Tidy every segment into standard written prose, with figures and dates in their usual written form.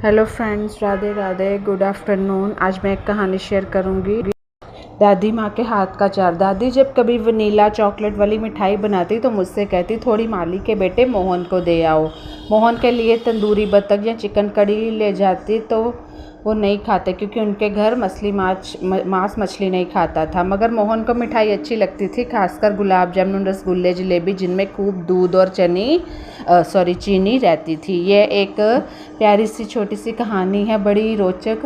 Hello friends, Radhe Radhe, good afternoon. आज मैं एक कहानी शेयर करूंगी। दादी माँ के हाथ का अचार। दादी जब कभी वनीला चॉकलेट वाली मिठाई बनाती तो मुझसे कहती, थोड़ी माली के बेटे मोहन को दे आओ। मोहन के लिए तंदूरी बतख या चिकन कड़ी ले जाती तो वो नहीं खाते, क्योंकि उनके घर मांस मछली नहीं खाता था। मगर मोहन को मिठाई अच्छी लगती थी, खासकर गुलाब जामुन, रसगुल्ले, जलेबी, जिनमें खूब दूध और चीनी रहती थी। यह एक प्यारी सी छोटी सी कहानी है, बड़ी रोचक।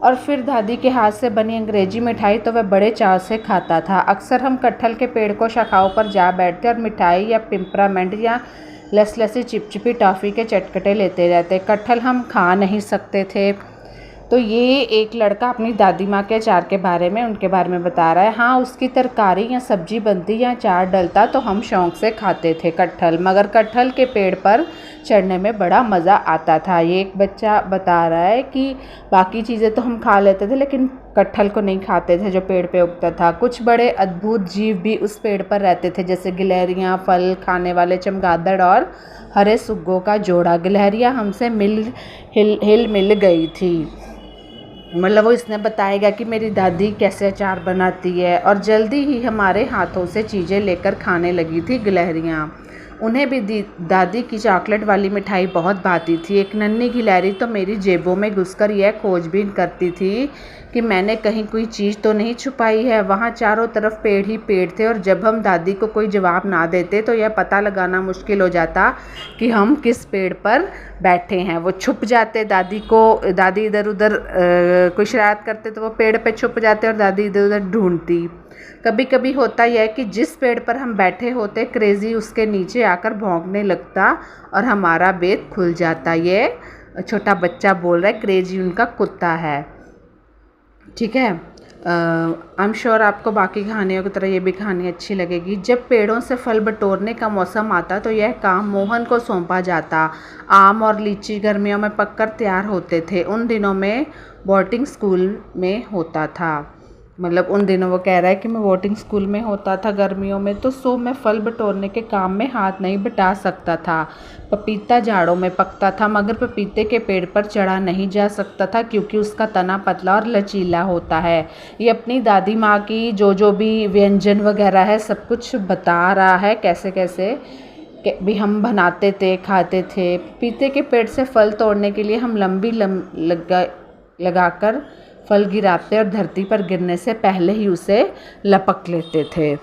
और फिर दादी के हाथ से बनी अंग्रेजी मिठाई तो वह बड़े चाव से खाता था। अक्सर हम कटहल के पेड़ को शाखाओं पर जा बैठते और मिठाई या पिपरामेंट या लसलसी चिपचिपी टॉफ़ी के चटकटे लेते रहते। कटहल हम खा नहीं सकते थे। तो ये एक लड़का अपनी दादी माँ के अचार के बारे में उनके बारे में बता रहा है। हाँ, उसकी तरकारी या सब्जी बनती या अचार डलता तो हम शौक़ से खाते थे कटहल, मगर कटहल के पेड़ पर चढ़ने में बड़ा मज़ा आता था। ये एक बच्चा बता रहा है कि बाकी चीज़ें तो हम खा लेते थे, लेकिन कटहल को नहीं खाते थे जो पेड़ पे उगता था। कुछ बड़े अद्भुत जीव भी उस पेड़ पर रहते थे, जैसे गिलहरियाँ, फल खाने वाले चमगादड़ और हरे सुग्गों का जोड़ा। गिलहरियाँ हमसे हिल मिल गई थी। मतलब वो इसने बताएगा कि मेरी दादी कैसे अचार बनाती है, और जल्दी ही हमारे हाथों से चीज़ें लेकर खाने लगी थी गिलहरियाँ। उन्हें भी दादी की चॉकलेट वाली मिठाई बहुत भाती थी। एक नन्ही गिलहरी तो मेरी जेबों में घुसकर यह खोजबीन करती थी कि मैंने कहीं कोई चीज़ तो नहीं छुपाई है। वहाँ चारों तरफ पेड़ ही पेड़ थे, और जब हम दादी को कोई जवाब ना देते तो यह पता लगाना मुश्किल हो जाता कि हम किस पेड़ पर बैठे हैं। वो छुप जाते, दादी इधर उधर कोई शरारत करते तो वो पेड़ पे छुप जाते और दादी इधर उधर ढूंढती। कभी कभी होता यह है कि जिस पेड़ पर हम बैठे होते, क्रेज़ी उसके नीचे आकर भौंकने लगता और हमारा भेद खुल जाता। ये छोटा बच्चा बोल रहा है, क्रेज़ी उनका कुत्ता है। ठीक है। आई एम श्योर आपको बाकी कहानियों की तरह ये भी कहानी अच्छी लगेगी। जब पेड़ों से फल बटोरने का मौसम आता तो यह काम मोहन को सौंपा जाता। आम और लीची गर्मियों में पककर तैयार होते थे। उन दिनों में बोर्डिंग स्कूल में होता था। मतलब उन दिनों वो कह रहा है कि मैं बोर्डिंग स्कूल में होता था गर्मियों में, तो मैं फल बटोरने के काम में हाथ नहीं बटा सकता था। पपीता जाड़ों में पकता था, मगर पपीते के पेड़ पर चढ़ा नहीं जा सकता था, क्योंकि उसका तना पतला और लचीला होता है। ये अपनी दादी माँ की जो भी व्यंजन वगैरह है सब कुछ बता रहा है, कैसे कैसे भी हम बनाते थे, खाते थे। पपीते के पेड़ से फल तोड़ने के लिए हम लंबी लगाकर फल गिराते और धरती पर गिरने से पहले ही उसे लपक लेते थे।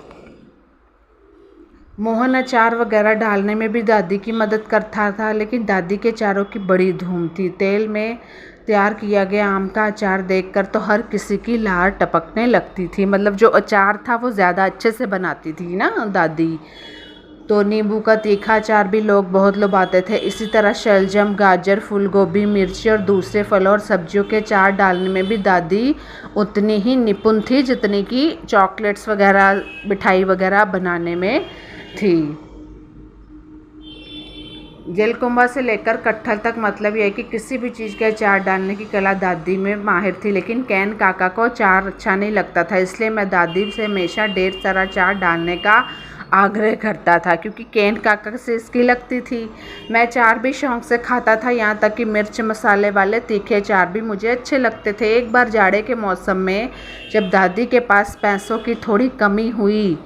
मोहन अचार वगैरह डालने में भी दादी की मदद करता था, लेकिन दादी के अचारों की बड़ी धूम थी। तेल में तैयार किया गया आम का अचार देखकर तो हर किसी की लार टपकने लगती थी। मतलब जो अचार था वो ज़्यादा अच्छे से बनाती थी ना दादी। तो नींबू का तीखा अचार भी बहुत लोग आते थे। इसी तरह शलजम, गाजर, फूल गोभी, मिर्ची और दूसरे फलों और सब्जियों के अचार डालने में भी दादी उतनी ही निपुण थी जितनी कि चॉकलेट्स वगैरह, मिठाई वगैरह बनाने में थी। जलकुंभा से लेकर कटहल तक, मतलब यह है कि किसी भी चीज़ के अचार डालने की कला दादी में माहिर थी। लेकिन कैन काका को अचार अच्छा नहीं लगता था, इसलिए मैं दादी से हमेशा ढेर सारा अचार डालने का आग्रह करता था, क्योंकि कैन काका से इसकी लगती थी। मैं अचार भी शौक़ से खाता था, यहाँ तक कि मिर्च मसाले वाले तीखे अचार भी मुझे अच्छे लगते थे। एक बार जाड़े के मौसम में जब दादी के पास पैसों की थोड़ी कमी हुई,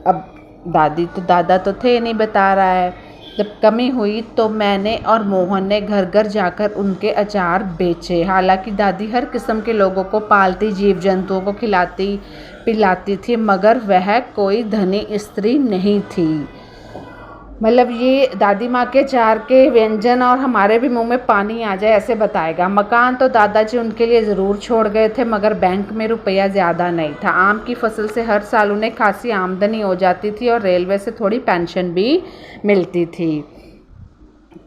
अब दादा तो थे नहीं, बता रहा है, जब कमी हुई तो मैंने और मोहन ने घर घर जाकर उनके अचार बेचे। हालांकि दादी हर किस्म के लोगों को पालती जीव जंतुओं को खिलाती पिलाती थी, मगर वह कोई धनी स्त्री नहीं थी। मतलब ये दादी माँ के अचार के व्यंजन और हमारे भी मुंह में पानी आ जाए ऐसे बताएगा। मकान तो दादाजी उनके लिए ज़रूर छोड़ गए थे, मगर बैंक में रुपया ज़्यादा नहीं था। आम की फसल से हर साल उन्हें खासी आमदनी हो जाती थी, और रेलवे से थोड़ी पेंशन भी मिलती थी।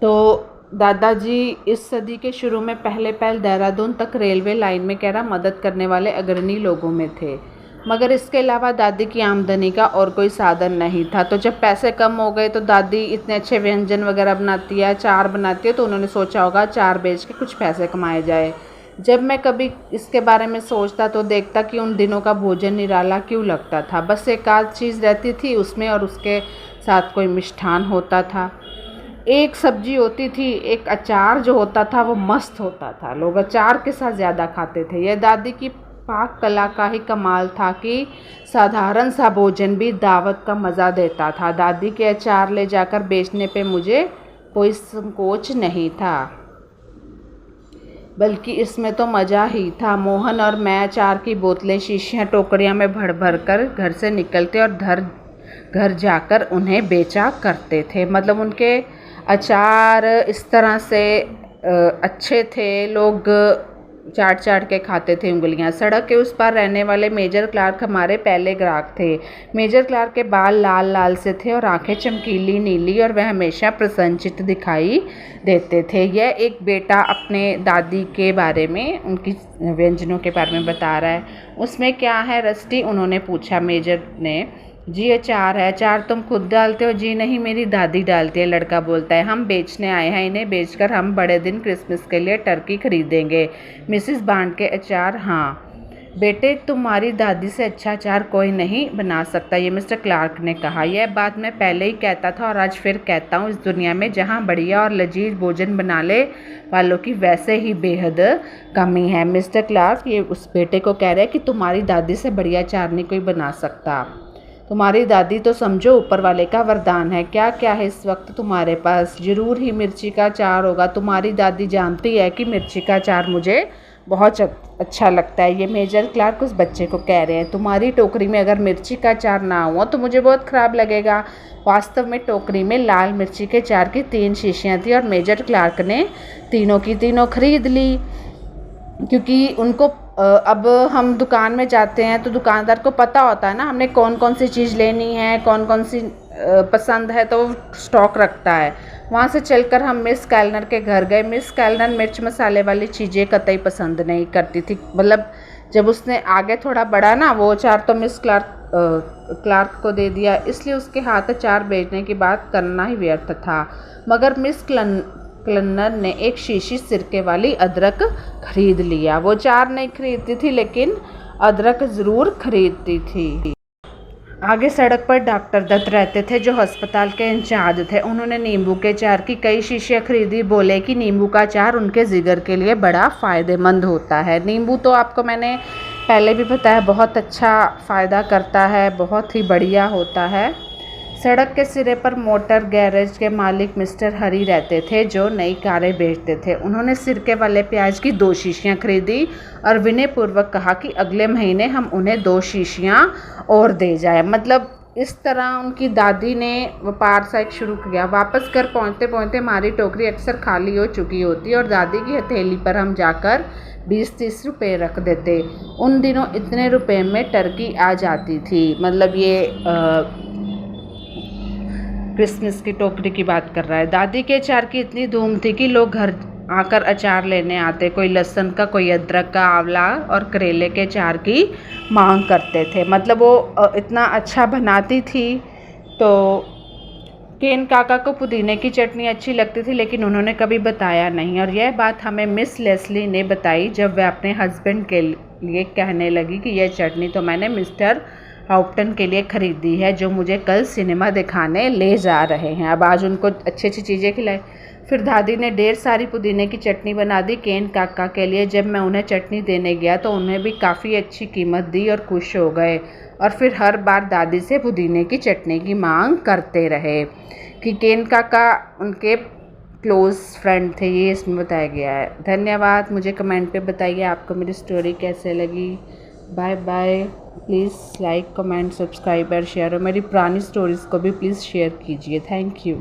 तो दादाजी इस सदी के शुरू में पहले देहरादून तक रेलवे लाइन में मदद करने वाले अग्रणी लोगों में थे, मगर इसके अलावा दादी की आमदनी का और कोई साधन नहीं था। तो जब पैसे कम हो गए तो दादी इतने अच्छे व्यंजन वगैरह बनाती है, अचार बनाती है, तो उन्होंने सोचा होगा अचार बेच के कुछ पैसे कमाए जाए। जब मैं कभी इसके बारे में सोचता तो देखता कि उन दिनों का भोजन निराला क्यों लगता था। बस एक आध चीज़ रहती थी उसमें, और उसके साथ कोई मिष्ठान होता था। एक सब्जी होती थी, एक अचार जो होता था वो मस्त होता था, लोग अचार के साथ ज़्यादा खाते थे। यह दादी की पाक कला का ही कमाल था कि साधारण सा भोजन भी दावत का मज़ा देता था। दादी के अचार ले जाकर बेचने पे मुझे कोई संकोच नहीं था, बल्कि इसमें तो मज़ा ही था। मोहन और मैं अचार की बोतलें, शीशियाँ, टोकरियाँ में भर भर कर घर से निकलते और घर जाकर उन्हें बेचा करते थे। मतलब उनके अचार इस तरह से अच्छे थे, लोग चाट चाट के खाते थे उंगलियां। सड़क के उस पार रहने वाले मेजर क्लार्क हमारे पहले ग्राहक थे। मेजर क्लार्क के बाल लाल लाल से थे और आंखें चमकीली नीली, और वह हमेशा प्रसन्नचित्त दिखाई देते थे। यह एक बेटा अपने दादी के बारे में, उनकी व्यंजनों के बारे में बता रहा है। उसमें क्या है रस्टी, उन्होंने पूछा मेजर ने। जी अचार है। अचार तुम खुद डालते हो? जी नहीं, मेरी दादी डालती है, लड़का बोलता है। हम बेचने आए हैं, इन्हें बेचकर हम बड़े दिन क्रिसमस के लिए टर्की खरीदेंगे। मिसिस बांड के अचार? हाँ बेटे, तुम्हारी दादी से अच्छा अचार कोई नहीं बना सकता, ये मिस्टर क्लार्क ने कहा। यह बात मैं पहले ही कहता था और आज फिर कहता हूँ, इस दुनिया में जहाँ बढ़िया और लजीज भोजन बनाने वालों की वैसे ही बेहद कमी है। मिस्टर क्लार्क ये उस बेटे को कह रहे हैं कि तुम्हारी दादी से बढ़िया अचार नहीं कोई बना सकता। तुम्हारी दादी तो समझो ऊपर वाले का वरदान है। क्या क्या है इस वक्त तुम्हारे पास? जरूर ही मिर्ची का अचार होगा। तुम्हारी दादी जानती है कि मिर्ची का अचार मुझे बहुत अच्छा लगता है। ये मेजर क्लार्क उस बच्चे को कह रहे हैं। तुम्हारी टोकरी में अगर मिर्ची का अचार ना हुआ तो मुझे बहुत ख़राब लगेगा। वास्तव में टोकरी में लाल मिर्ची के अचार की 3 शीशियाँ थी और मेजर क्लार्क ने तीनों की तीनों खरीद ली, क्योंकि उनको अब हम दुकान में जाते हैं तो दुकानदार को पता होता है ना हमने कौन कौन सी चीज़ लेनी है, कौन कौन सी पसंद है, तो वो स्टॉक रखता है। वहाँ से चलकर हम मिस कैलनर के घर गए। मिस कैलनर मिर्च मसाले वाली चीज़ें कतई पसंद नहीं करती थी। मतलब जब उसने आगे थोड़ा बढ़ा ना, वो अचार तो मिस क्लार्क को दे दिया, इसलिए उसके हाथ अचार बेचने की बात करना ही व्यर्थ था। मगर मिस क्लनर ने एक शीशी सिरके वाली अदरक खरीद लिया। वो अचार नहीं खरीदती थी, लेकिन अदरक ज़रूर खरीदती थी। आगे सड़क पर डॉक्टर दत्त रहते थे, जो अस्पताल के इंचार्ज थे। उन्होंने नींबू के अचार की कई शीशियाँ खरीदी। बोले कि नींबू का अचार उनके जिगर के लिए बड़ा फ़ायदेमंद होता है। नींबू तो आपको मैंने पहले भी बताया बहुत अच्छा फ़ायदा करता है, बहुत ही बढ़िया होता है। सड़क के सिरे पर मोटर गैरेज के मालिक मिस्टर हरी रहते थे, जो नई कारें बेचते थे। उन्होंने सिरके वाले प्याज की 2 शीशियाँ खरीदी और विनयपूर्वक कहा कि अगले महीने हम उन्हें 2 शीशियाँ और दे जाए। मतलब इस तरह उनकी दादी ने व्यापार सा एक शुरू किया। वापस घर पहुँचते पहुँचते हमारी टोकरी अक्सर खाली हो चुकी होती और दादी की हथेली पर हम जाकर 20-30 रुपये रख देते। उन दिनों इतने रुपए में टर्की आ जाती थी। मतलब ये क्रिसमस की टोकरी की बात कर रहा है। दादी के अचार की इतनी धूम थी कि लोग घर आकर अचार लेने आते। कोई लहसुन का, कोई अदरक का, आंवला और करेले के अचार की मांग करते थे। मतलब वो इतना अच्छा बनाती थी। तो केन काका को पुदीने की चटनी अच्छी लगती थी, लेकिन उन्होंने कभी बताया नहीं। और यह बात हमें मिस लेस्ली ने बताई जब वह अपने हस्बैंड के लिए कहने लगी कि यह चटनी तो मैंने मिस्टर हाउप्टन के लिए ख़रीदी है, जो मुझे कल सिनेमा दिखाने ले जा रहे हैं। अब आज उनको अच्छी अच्छी चीज़ें खिलाई। फिर दादी ने ढेर सारी पुदीने की चटनी बना दी केन काका के लिए। जब मैं उन्हें चटनी देने गया तो उन्हें भी काफ़ी अच्छी कीमत दी और खुश हो गए। और फिर हर बार दादी से पुदीने की चटनी की मांग करते रहे कि केन काका उनके क्लोज़ फ्रेंड थे। ये इसमें बताया गया है। धन्यवाद। मुझे कमेंट पे बताइए आपको मेरी स्टोरी कैसे लगी। Bye bye. Please like, comment, subscribe और शेयर, और मेरी पुरानी स्टोरीज़ को भी प्लीज़ शेयर कीजिए। Thank you.